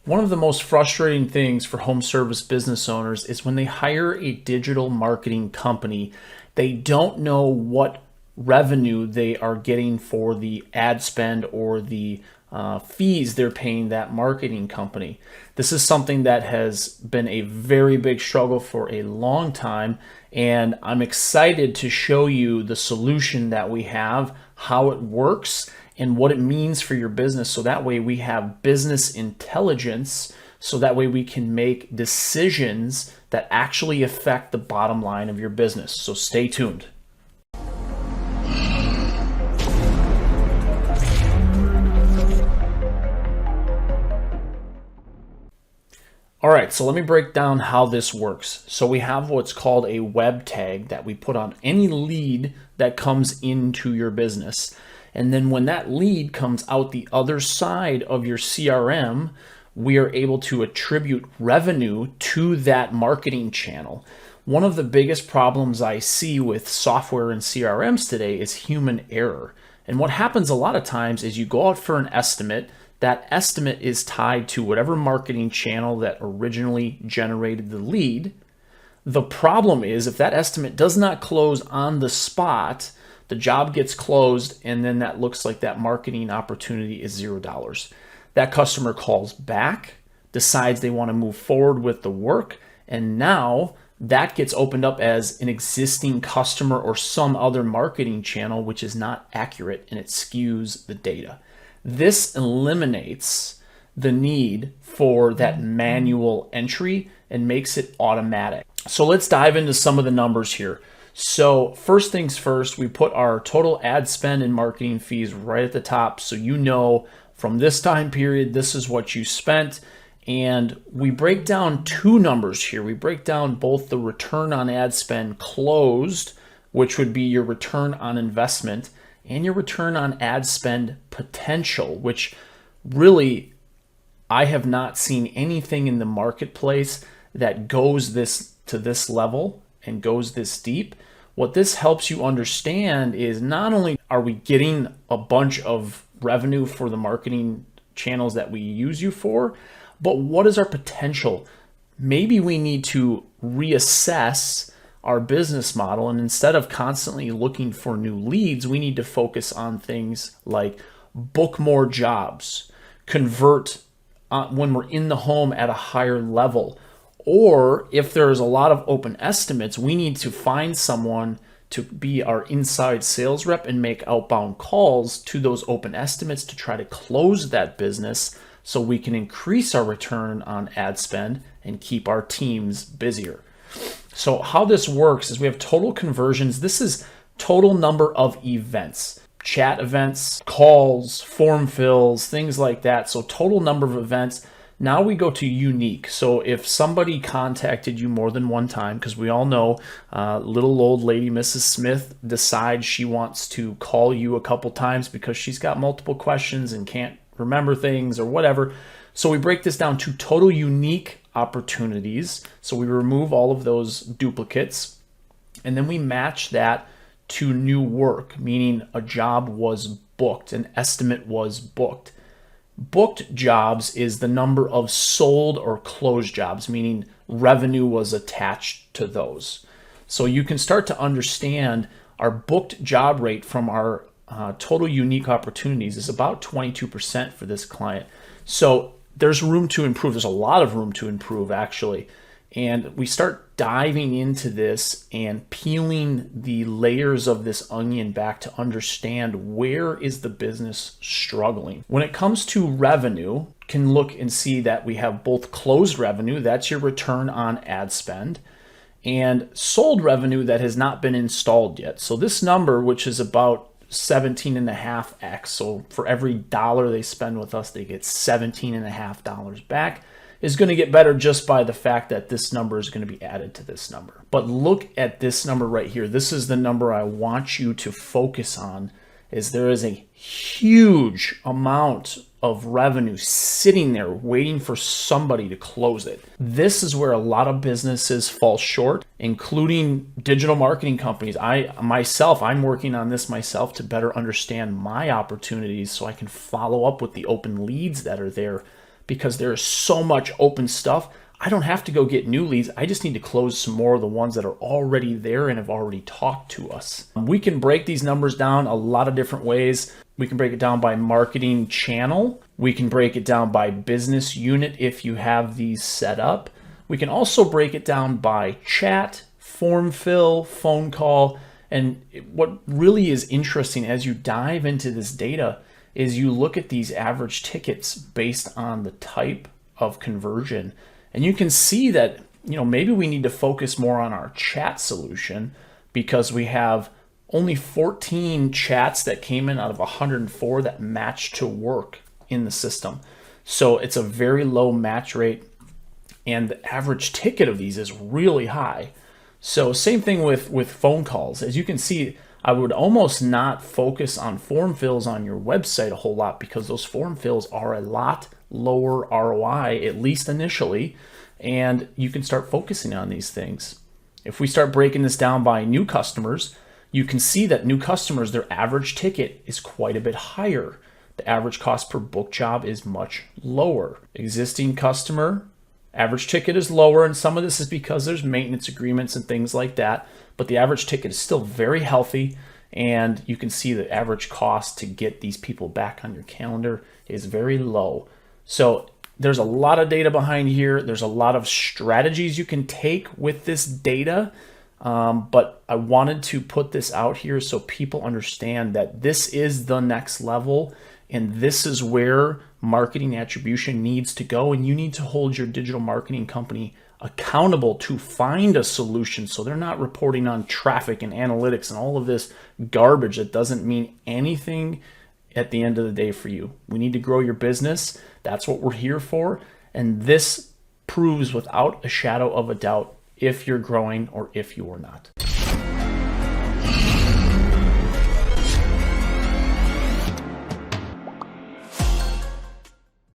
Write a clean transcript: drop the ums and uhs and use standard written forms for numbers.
One of the most frustrating things for home service business owners is when they hire a digital marketing company, they don't know what revenue they are getting for the ad spend or the fees they're paying that marketing company. This is something that has been a very big struggle for a long time, and I'm excited to show you the solution that we have, how it works, and what it means for your business. So that way we have business intelligence, so that way we can make decisions that actually affect the bottom line of your business. So stay tuned. All right, so let me break down how this works. So we have what's called a web tag that we put on any lead that comes into your business. And then when that lead comes out the other side of your CRM, we are able to attribute revenue to that marketing channel. One of the biggest problems I see with software and CRMs today is human error. And what happens a lot of times is you go out for an estimate. That estimate is tied to whatever marketing channel that originally generated the lead. The problem is if that estimate does not close on the spot, the job gets closed, and then that looks like that marketing opportunity is $0. That customer calls back, decides they want to move forward with the work, and now that gets opened up as an existing customer or some other marketing channel, which is not accurate, and it skews the data. This eliminates the need for that manual entry and makes it automatic. So let's dive into some of the numbers here. So first things first, we put our total ad spend and marketing fees right at the top. So you know from this time period, this is what you spent. And we break down two numbers here. We break down both the return on ad spend closed, which would be your return on investment, and your return on ad spend potential, which really I have not seen anything in the marketplace that goes to this level and goes this deep. What this helps you understand is not only are we getting a bunch of revenue for the marketing channels that we use you for, but what is our potential? Maybe we need to reassess our business model, and instead of constantly looking for new leads, we need to focus on things like book more jobs, convert when we're in the home at a higher level. Or if there's a lot of open estimates, we need to find someone to be our inside sales rep and make outbound calls to those open estimates to try to close that business so we can increase our return on ad spend and keep our teams busier. So how this works is we have total conversions. This is total number of events, chat events, calls, form fills, things like that. So total number of events. Now we go to unique. So if somebody contacted you more than one time, because we all know little old lady Mrs. Smith decides she wants to call you a couple times because she's got multiple questions and can't remember things or whatever. So we break this down to total unique opportunities. So we remove all of those duplicates, and then we match that to new work, meaning a job was booked, an estimate was booked. Booked jobs is the number of sold or closed jobs, meaning revenue was attached to those. So you can start to understand our booked job rate from our total unique opportunities is about 22% for this client. So there's room to improve. There's a lot of room to improve, actually. And we start diving into this and peeling the layers of this onion back to understand where is the business struggling. When it comes to revenue, can look and see that we have both closed revenue, that's your return on ad spend, and sold revenue that has not been installed yet. So this number, which is about 17.5x. So for every dollar they spend with us, they get $17.5 back, is going to get better just by the fact that this number is going to be added to this number. But look at this number right here. This is the number I want you to focus on, is there is a huge amount of revenue sitting there waiting for somebody to close it. This is where a lot of businesses fall short, including digital marketing companies. I'm working on this myself to better understand my opportunities so I can follow up with the open leads that are there. because there's so much open stuff. I don't have to go get new leads. I just need to close some more of the ones that are already there and have already talked to us. We can break these numbers down a lot of different ways. We can break it down by marketing channel. We can break it down by business unit if you have these set up. We can also break it down by chat, form fill, phone call. And what really is interesting as you dive into this data is you look at these average tickets based on the type of conversion. And you can see that, maybe we need to focus more on our chat solution because we have only 14 chats that came in out of 104 that matched to work in the system. So it's a very low match rate, and the average ticket of these is really high. So same thing with phone calls. As you can see, I would almost not focus on form fills on your website a whole lot because those form fills are a lot lower ROI, at least initially, and you can start focusing on these things. If we start breaking this down by new customers, you can see that new customers, their average ticket is quite a bit higher. The average cost per book job is much lower. Existing customer, average ticket is lower, and some of this is because there's maintenance agreements and things like that, but the average ticket is still very healthy, and you can see the average cost to get these people back on your calendar is very low. So there's a lot of data behind here. There's a lot of strategies you can take with this data, but I wanted to put this out here so people understand that this is the next level, and this is where marketing attribution needs to go, and you need to hold your digital marketing company accountable to find a solution so they're not reporting on traffic and analytics and all of this garbage that doesn't mean anything at the end of the day for you. We need to grow your business. That's what we're here for, and this proves without a shadow of a doubt if you're growing or if you are not.